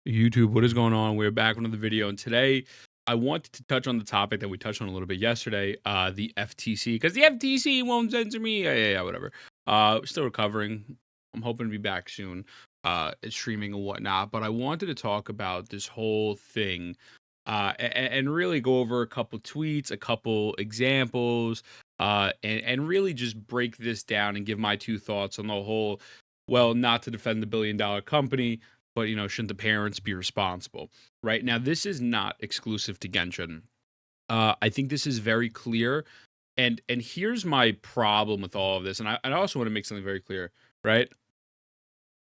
YouTube, what is going on? We're back with another video, and today I wanted to touch on the topic that we touched on a little bit yesterday, the FTC, because the FTC won't censor me. Yeah, whatever. Still recovering. I'm hoping to be back soon, streaming and whatnot. But I wanted to talk about this whole thing, and really go over a couple tweets, a couple examples, and really just break this down and give my two thoughts on the whole. Well, not to defend the billion-dollar company, but shouldn't the parents be responsible? Right now, this is not exclusive to Genshin. I think this is very clear, and here's my problem with all of this. And I also want to make something very clear, right?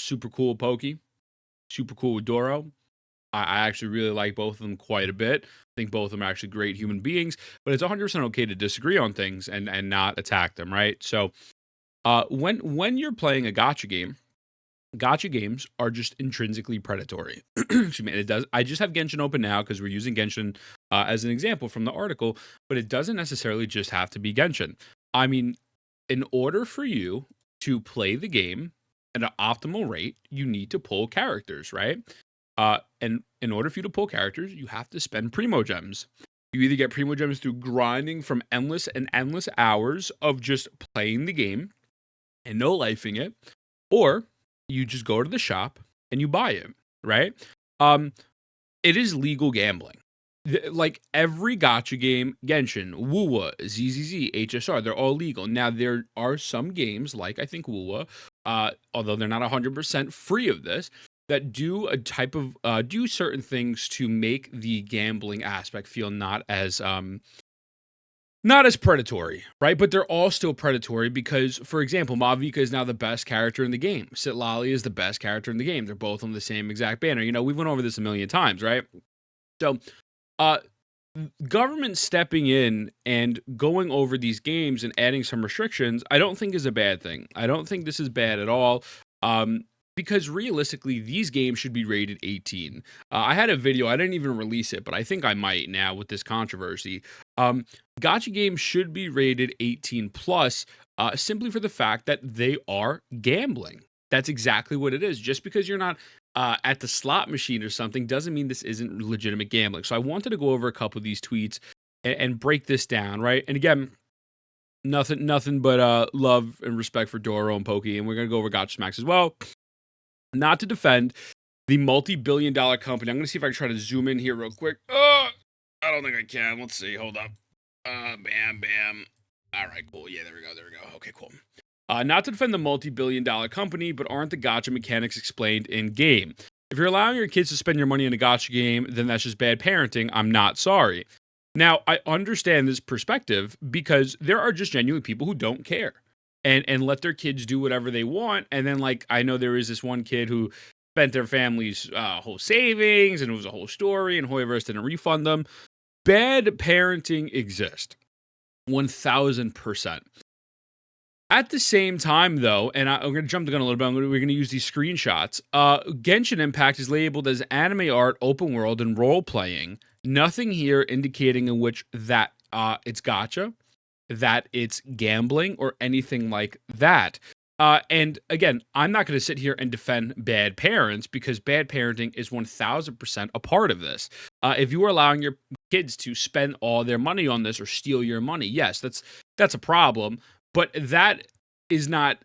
Super cool with Pokey, super cool with Doro. I actually really like both of them quite a bit. I think both of them are actually great human beings, but it's 100% okay to disagree on things and not attack them, right? So when you're playing a gacha game, gacha games are just intrinsically predatory. Excuse me. It does. I just have Genshin open now because we're using Genshin as an example from the article, but it doesn't necessarily just have to be Genshin. I mean, in order for you to play the game at an optimal rate, you need to pull characters, right? And in order for you to pull characters, you have to spend primo gems. You either get primo gems through grinding from endless and endless hours of just playing the game and no lifing it, or you just go to the shop and you buy it, right? Um, it is legal gambling. Like every gacha game, Genshin, Wuwa, ZZZ, HSR, they're all legal. Now, there are some games, like I think Wuwa, although they're not 100% free of this, that do a type of, do certain things to make the gambling aspect feel not as predatory, right? But they're all still predatory because, for example, Mavica is now the best character in the game. Sitlali is the best character in the game. They're both on the same exact banner. We went over this a million times, right? So, uh, government stepping in and going over these games and adding some restrictions, I don't think is a bad thing. I don't think this is bad at all. Because realistically, these games should be rated 18. I had a video, I didn't even release it, but I think I might now with this controversy. Gacha games should be rated 18 plus, simply for the fact that they are gambling. That's exactly what it is. Just because you're not at the slot machine or something doesn't mean this isn't legitimate gambling. So I wanted to go over a couple of these tweets and break this down, right? And again, nothing but love and respect for Doro and Pokey, and we're gonna go over Gotcha Smacks as well. Not to defend the multi-billion-dollar company. I'm gonna see if I can try to zoom in here real quick. I don't think I can. Let's see. Hold up. Bam. All right, cool. Yeah, there we go. Okay, cool. Not to defend the multi-billion-dollar company, but aren't the gacha mechanics explained in game? If you're allowing your kids to spend your money in a gacha game, then that's just bad parenting. I'm not sorry. Now, I understand this perspective because there are just genuine people who don't care and let their kids do whatever they want. And then, like, I know there is this one kid who spent their family's whole savings, and it was a whole story, and Hoyoverse didn't refund them. Bad parenting exists, 1000%. At the same time, though, and I'm going to jump the gun a little bit, we're going to use these screenshots. Genshin Impact is labeled as anime art, open world, and role playing. Nothing here indicating in which that it's gacha, that it's gambling, or anything like that. And again, I'm not going to sit here and defend bad parents because bad parenting is 1000% a part of this. If you are allowing your kids to spend all their money on this or steal your money, yes, that's a problem. But that is not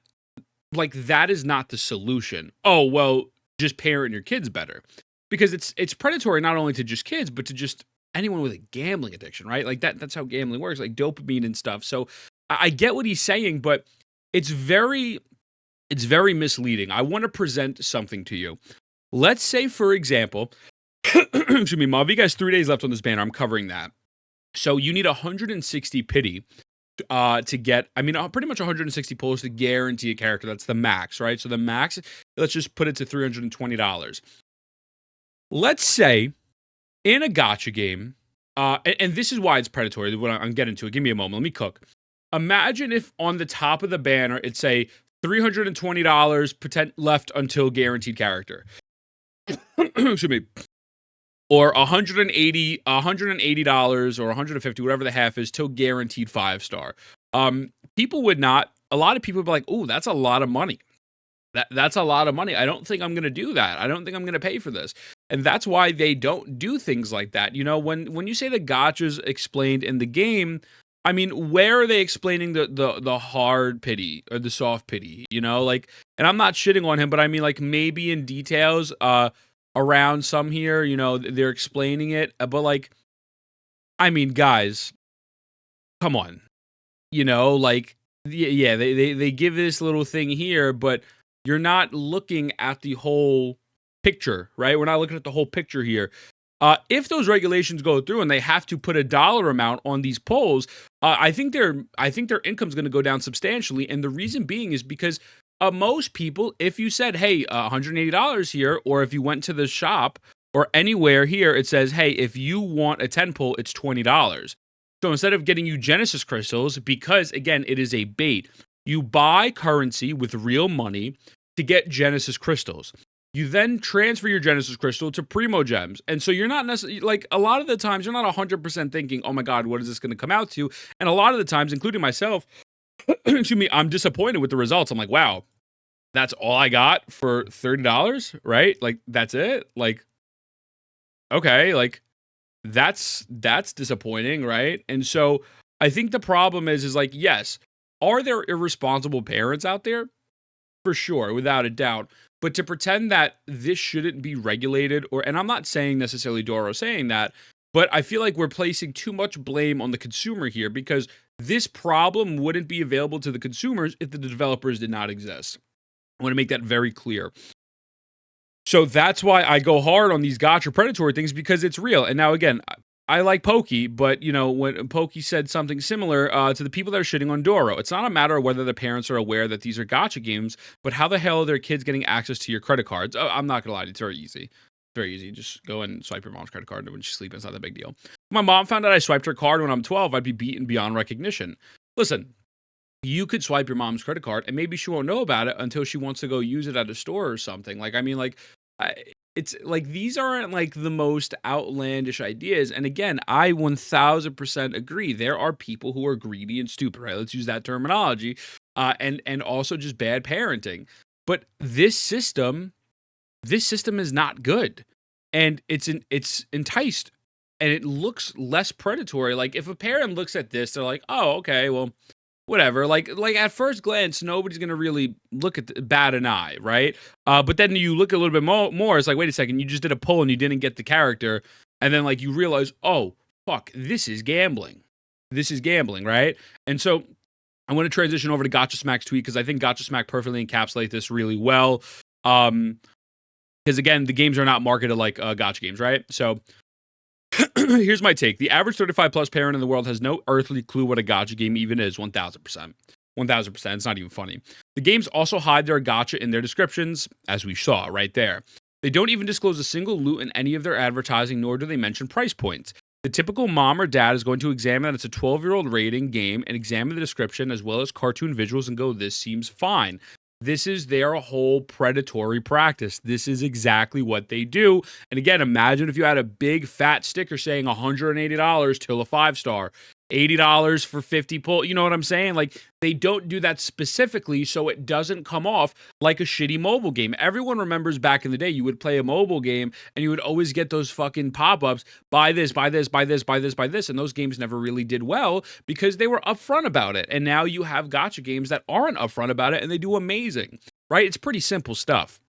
the solution. Oh, well, just parent your kids better. Because it's predatory not only to just kids, but to just anyone with a gambling addiction, right? Like that's how gambling works, like dopamine and stuff. So I get what he's saying, but it's very misleading. I want to present something to you. Let's say, for example, excuse me, Mavi has 3 days left on this banner. I'm covering that. So you need 160 pity to get, pretty much 160 pulls to guarantee a character. That's the max, right? So the max, let's just put it to $320. Let's say in a gacha game, and this is why it's predatory. When I'm getting to it, give me a moment. Let me cook. Imagine if on the top of the banner it say $320 left until guaranteed character. Excuse me. Or $180 or $150, whatever the half is, till guaranteed 5-star. People would not. A lot of people would be like, "Oh, that's a lot of money. That's a lot of money. I don't think I'm going to do that. I don't think I'm going to pay for this." And that's why they don't do things like that. You know, when you say the gotcha's explained in the game, I mean, where are they explaining the hard pity or the soft pity? You know, like, and I'm not shitting on him, but I mean, like, maybe in details around some here, you know, they're explaining it, but like, I mean, guys, come on, you know, like, yeah, they give this little thing here, but you're not looking at the whole picture, right? We're not looking at the whole picture here. If those regulations go through and they have to put a dollar amount on these polls, I think their income is going to go down substantially, and the reason being is because most people, if you said, "Hey, $180 here," or if you went to the shop or anywhere here, it says, "Hey, if you want a 10 pull, it's $20." So instead of getting you Genesis crystals, because again, it is a bait, you buy currency with real money to get Genesis crystals. You then transfer your Genesis crystal to Primo Gems. And so you're not necessarily, like, a lot of the times, you're not 100% thinking, oh my God, what is this going to come out to? And a lot of the times, including myself, excuse me, I'm disappointed with the results. I'm like, wow, that's all I got for $30, right? Like, that's it? Like, okay, like, that's disappointing, right? And so I think the problem is like, yes, are there irresponsible parents out there? For sure, without a doubt. But to pretend that this shouldn't be regulated, and I'm not saying necessarily Doro saying that, but I feel like we're placing too much blame on the consumer here, because this problem wouldn't be available to the consumers if the developers did not exist. I want to make that very clear. So that's why I go hard on these gacha predatory things, because it's real. And now again, I like Pokey, but you know, when Pokey said something similar to the people that are shitting on Doro, it's not a matter of whether the parents are aware that these are gacha games, but how the hell are their kids getting access to your credit cards? I'm not gonna lie, it's very easy. Very easy. Just go and swipe your mom's credit card when she's sleeping. It's not that big deal. If my mom found out I swiped her card when I'm 12, I'd be beaten beyond recognition. Listen, you could swipe your mom's credit card and maybe she won't know about it until she wants to go use it at a store or something. Like, I mean, like, it's like, these aren't like the most outlandish ideas. And again, I 1000% agree. There are people who are greedy and stupid, right? Let's use that terminology. And also just bad parenting. But this system is not good. And it's enticed, and it looks less predatory. Like, if a parent looks at this, they're like, oh, okay, well, whatever. Like at first glance, nobody's gonna really look at bat an eye, right? But then you look a little bit more. It's like, wait a second, you just did a pull and you didn't get the character, and then like you realize, oh fuck, this is gambling. This is gambling, right? And so I want to transition over to Gacha Smack's tweet, because I think Gacha Smack perfectly encapsulates this really well. Because again, the games are not marketed like gacha games, right? So here's my take. The average 35 plus parent in the world has no earthly clue what a gacha game even is. 1000%. 1000%. It's not even funny. The games also hide their gacha in their descriptions, as we saw right there. They don't even disclose a single loot in any of their advertising, nor do they mention price points. The typical mom or dad is going to examine that it's a 12-year-old rating game and examine the description as well as cartoon visuals and go, this seems fine. This is their whole predatory practice. This is exactly what they do. And again, imagine if you had a big fat sticker saying $180 till a 5-star, $80 for 50 pull. You know what I'm saying? Like, they don't do that specifically so it doesn't come off like a shitty mobile game. Everyone remembers back in the day, you would play a mobile game and you would always get those fucking pop-ups, buy this, buy this, buy this, buy this, buy this. And those games never really did well because they were upfront about it. And now you have gacha games that aren't upfront about it and they do amazing, right? It's pretty simple stuff.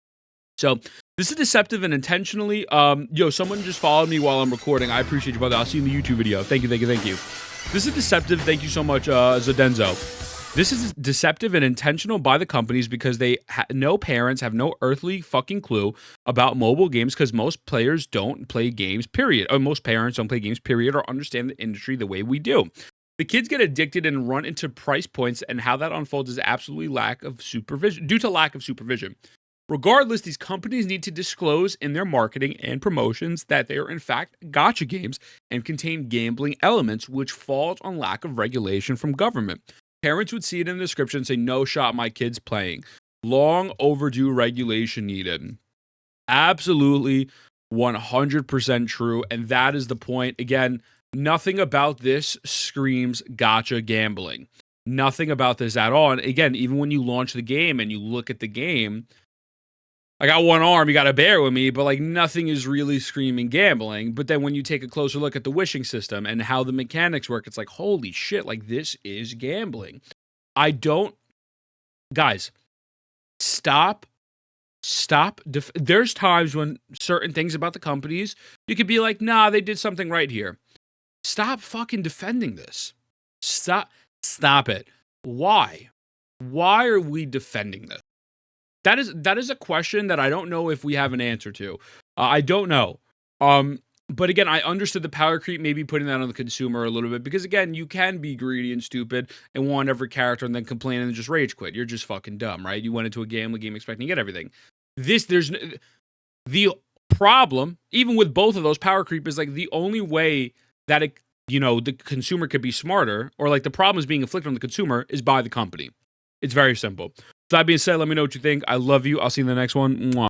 So this is deceptive and intentionally. Someone just followed me while I'm recording. I appreciate you, brother. I'll see you in the YouTube video. Thank you, thank you, thank you. This is deceptive. Thank you so much, Zadenzo. This is deceptive and intentional by the companies because no parents have no earthly fucking clue about mobile games, because most players don't play games, period. Or most parents don't play games, period, or understand the industry the way we do. The kids get addicted and run into price points, and how that unfolds is absolutely due to lack of supervision. Regardless, these companies need to disclose in their marketing and promotions that they are in fact gacha games and contain gambling elements, which falls on lack of regulation from government. Parents would see it in the description and say, no shot my kid's playing. Long overdue regulation needed. Absolutely 100% true, and that is the point. Again, nothing about this screams gacha gambling. Nothing about this at all. And again, even when you launch the game and you look at the game, I got one arm, you got to bear with me, but like nothing is really screaming gambling. But then when you take a closer look at the wishing system and how the mechanics work, it's like, holy shit, like this is gambling. Guys, stop. There's times when certain things about the companies, you could be like, nah, they did something right here. Stop fucking defending this. Stop it. Why? Why are we defending this? That is a question that I don't know if we have an answer to. I don't know. But again, I understood the power creep, maybe putting that on the consumer a little bit, because again, you can be greedy and stupid and want every character and then complain and just rage quit. You're just fucking dumb, right? You went into a gambling game expecting to get everything. The problem, even with both of those, power creep is like the only way that the consumer could be smarter, or like the problem is being inflicted on the consumer, is by the company. It's very simple. That being said, let me know what you think. I love you. I'll see you in the next one. Mwah.